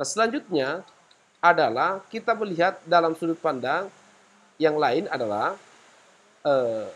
Nah, selanjutnya adalah kita melihat dalam sudut pandang yang lain adalah eh,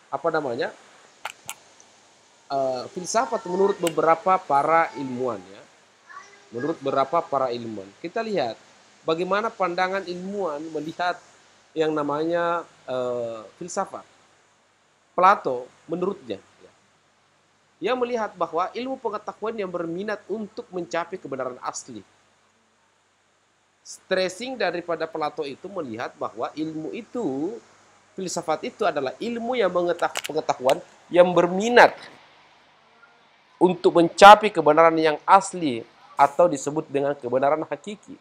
apa namanya filsafat menurut beberapa para ilmuwan ya. Menurut beberapa para ilmuwan, kita lihat bagaimana pandangan ilmuwan melihat yang namanya filsafat. Plato menurutnya, ya, dia melihat bahwa ilmu pengetahuan yang berminat untuk mencapai kebenaran asli. Stressing daripada Plato itu melihat bahwa ilmu itu, filsafat itu adalah ilmu yang pengetahuan yang berminat untuk mencapai kebenaran yang asli atau disebut dengan kebenaran hakiki.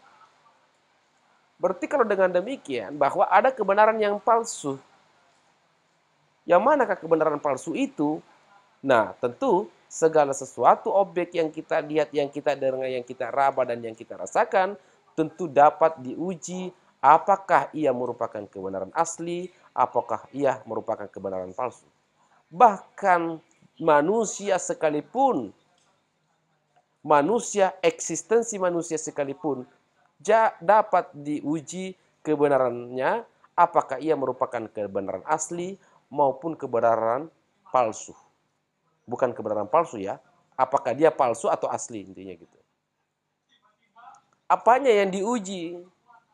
Berarti kalau dengan demikian bahwa ada kebenaran yang palsu. Yang manakah kebenaran palsu itu? Nah, tentu segala sesuatu objek yang kita lihat, yang kita dengar, yang kita raba dan yang kita rasakan tentu dapat diuji apakah ia merupakan kebenaran asli, apakah ia merupakan kebenaran palsu. Bahkan manusia sekalipun, eksistensi manusia sekalipun dapat diuji kebenarannya apakah ia merupakan kebenaran asli maupun kebenaran palsu. Bukan kebenaran palsu ya, apakah dia palsu atau asli intinya gitu. Apanya yang diuji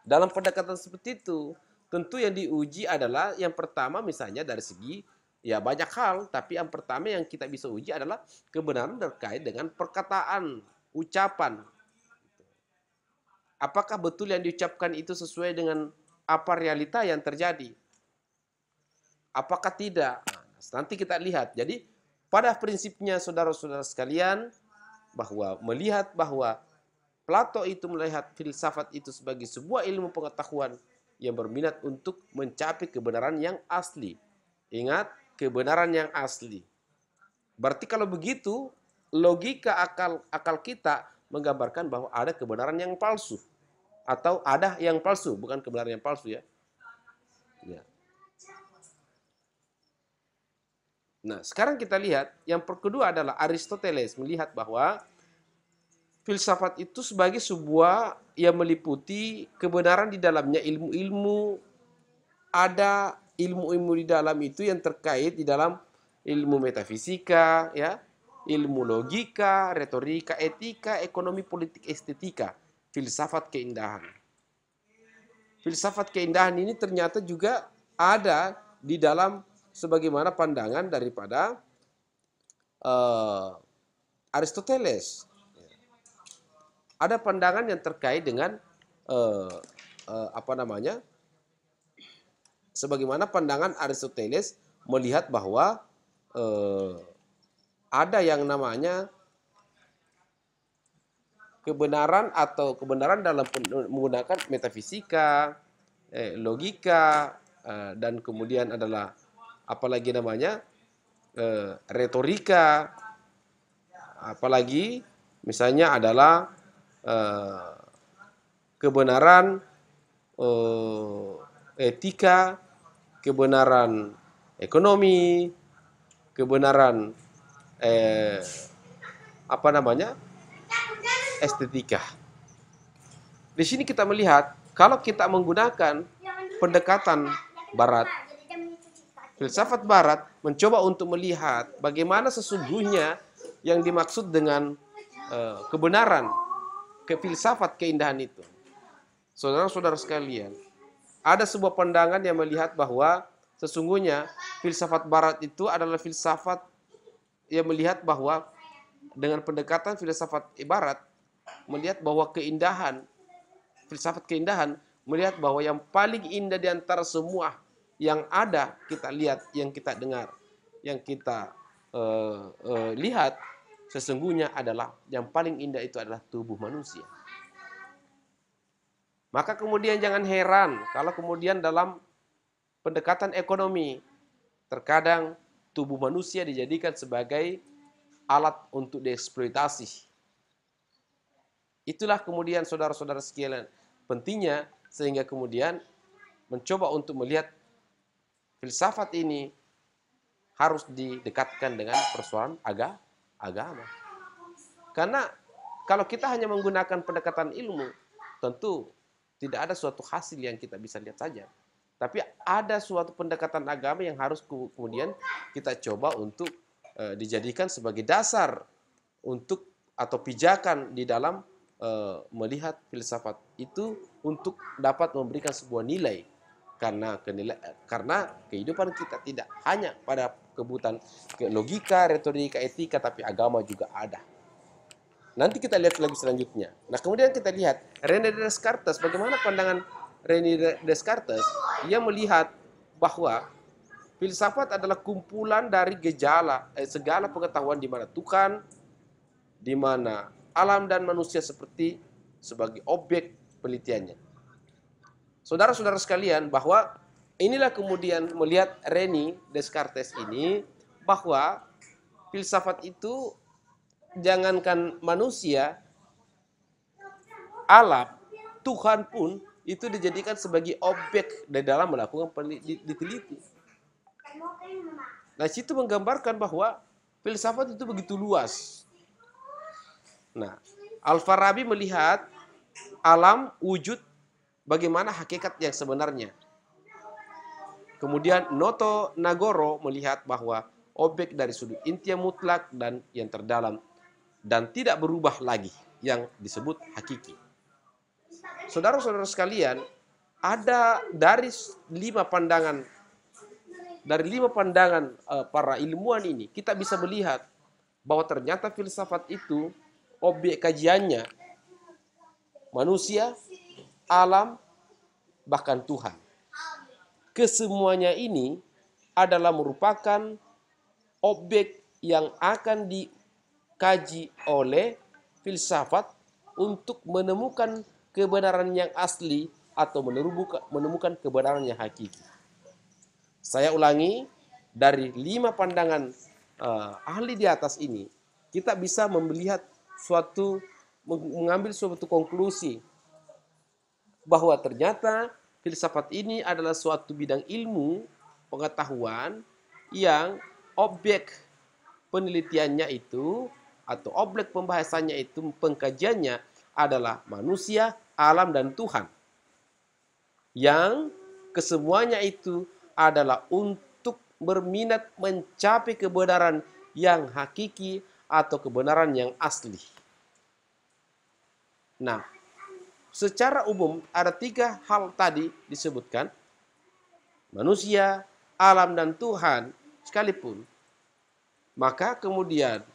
dalam pendekatan seperti itu? Tentu yang diuji adalah yang pertama misalnya dari segi ya banyak hal, tapi yang pertama yang kita bisa uji adalah kebenaran terkait dengan perkataan, ucapan. Apakah betul yang diucapkan itu sesuai dengan apa realita yang terjadi? Apakah tidak? Nah, nanti kita lihat. Jadi pada prinsipnya saudara-saudara sekalian bahwa melihat bahwa Plato itu melihat filsafat itu sebagai sebuah ilmu pengetahuan yang berminat untuk mencapai kebenaran yang asli. Ingat, kebenaran yang asli. Berarti kalau begitu, logika akal kita menggambarkan bahwa ada kebenaran yang palsu. Atau ada yang palsu, bukan kebenaran yang palsu ya. Ya. Nah, sekarang kita lihat yang kedua adalah Aristoteles melihat bahwa filsafat itu sebagai sebuah yang meliputi kebenaran di dalamnya ilmu-ilmu, ada ilmu-ilmu di dalam itu yang terkait di dalam ilmu metafisika, ya, ilmu logika, retorika, etika, ekonomi, politik, estetika, filsafat keindahan. Filsafat keindahan ini ternyata juga ada di dalam sebagaimana pandangan daripada Aristoteles. Ada pandangan yang terkait dengan apa namanya? Sebagaimana pandangan Aristoteles melihat bahwa ada yang namanya kebenaran atau kebenaran dalam menggunakan metafisika, logika, dan kemudian adalah apalagi namanya retorika, apalagi misalnya adalah kebenaran etika, kebenaran ekonomi, kebenaran apa namanya estetika. Di sini kita melihat kalau kita menggunakan pendekatan Barat, filsafat Barat mencoba untuk melihat bagaimana sesungguhnya yang dimaksud dengan kebenaran, filsafat keindahan itu. Saudara-saudara sekalian, ada sebuah pandangan yang melihat bahwa sesungguhnya filsafat Barat itu adalah filsafat yang melihat bahwa dengan pendekatan filsafat Barat melihat bahwa keindahan, filsafat keindahan melihat bahwa yang paling indah di antara semua yang ada kita lihat, yang kita dengar, yang kita lihat sesungguhnya adalah yang paling indah itu adalah tubuh manusia. Maka kemudian jangan heran kalau kemudian dalam pendekatan ekonomi terkadang tubuh manusia dijadikan sebagai alat untuk dieksploitasi. Itulah kemudian saudara-saudara sekalian pentingnya sehingga kemudian mencoba untuk melihat filsafat ini harus didekatkan dengan persoalan agama. Karena kalau kita hanya menggunakan pendekatan ilmu, tentu tidak ada suatu hasil yang kita bisa lihat saja. Tapi ada suatu pendekatan agama yang harus kemudian kita coba untuk dijadikan sebagai dasar untuk atau pijakan di dalam melihat filsafat itu untuk dapat memberikan sebuah nilai. Karena kehidupan kita tidak hanya pada kebutuhan logika, retorika, etika, tapi agama juga ada. Nanti kita lihat lagi selanjutnya. Nah, kemudian kita lihat René Descartes, bagaimana pandangan René Descartes. Ia melihat bahwa filsafat adalah kumpulan dari segala pengetahuan di mana Tuhan, di mana alam dan manusia sebagai objek penelitiannya. Saudara-saudara sekalian, bahwa inilah kemudian melihat René Descartes ini, bahwa filsafat itu jangankan manusia, alam, Tuhan pun itu dijadikan sebagai objek di dalam melakukan diteliti. Nah, situ menggambarkan bahwa filsafat itu begitu luas. Nah, Al-Farabi melihat alam, wujud, bagaimana hakikat yang sebenarnya. Kemudian Noto Nagoro melihat bahwa objek dari sudut inti yang mutlak dan yang terdalam dan tidak berubah lagi, yang disebut hakiki. Saudara-saudara sekalian, ada dari lima pandangan para ilmuwan ini, kita bisa melihat bahwa ternyata filsafat itu objek kajiannya manusia, alam, bahkan Tuhan. Kesemuanya ini adalah merupakan objek yang akan dikaji oleh filsafat untuk menemukan kebenaran yang asli atau menemukan kebenaran yang hakiki. Saya ulangi, dari 5 pandangan ahli di atas ini, kita bisa mengambil suatu konklusi bahwa ternyata filsafat ini adalah suatu bidang ilmu pengetahuan yang objek penelitiannya itu atau objek pembahasannya itu, pengkajiannya adalah manusia, alam, dan Tuhan. Yang kesemuanya itu adalah untuk berminat mencapai kebenaran yang hakiki atau kebenaran yang asli. Nah, secara umum ada 3 hal tadi disebutkan, manusia, alam, dan Tuhan sekalipun. Maka kemudian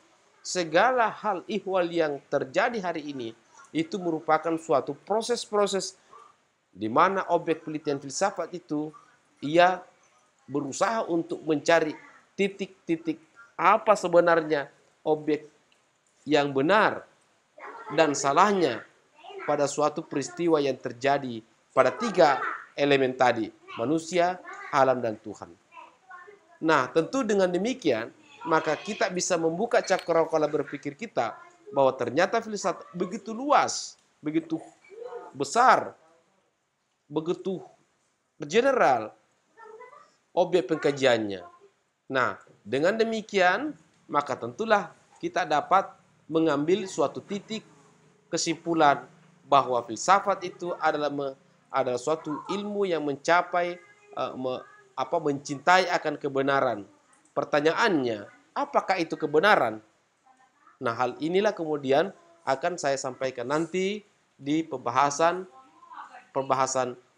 segala hal ihwal yang terjadi hari ini itu merupakan suatu proses-proses di mana objek penelitian filsafat itu ia berusaha untuk mencari titik-titik apa sebenarnya objek yang benar dan salahnya pada suatu peristiwa yang terjadi pada 3 elemen tadi, manusia, alam, dan Tuhan. Nah, tentu dengan demikian, maka kita bisa membuka cakrawala berpikir kita bahwa ternyata filsafat begitu luas, begitu besar, begitu general objek pengkajiannya. Nah, dengan demikian, maka tentulah kita dapat mengambil suatu titik kesimpulan bahwa filsafat itu adalah suatu ilmu yang mencapai mencintai akan kebenaran. Pertanyaannya, apakah itu kebenaran? Nah, hal inilah kemudian akan saya sampaikan nanti di pembahasan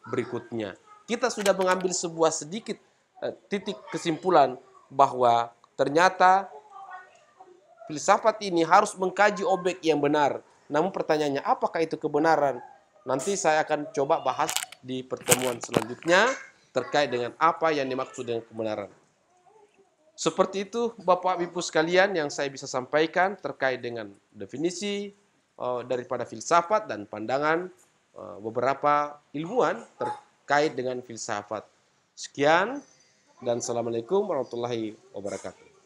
berikutnya. Kita sudah mengambil sebuah sedikit titik kesimpulan bahwa ternyata filsafat ini harus mengkaji objek yang benar. Namun pertanyaannya, apakah itu kebenaran? Nanti saya akan coba bahas di pertemuan selanjutnya terkait dengan apa yang dimaksud dengan kebenaran. Seperti itu Bapak Ibu sekalian yang saya bisa sampaikan terkait dengan definisi daripada filsafat dan pandangan beberapa ilmuwan terkait dengan filsafat. Sekian dan Assalamualaikum warahmatullahi wabarakatuh.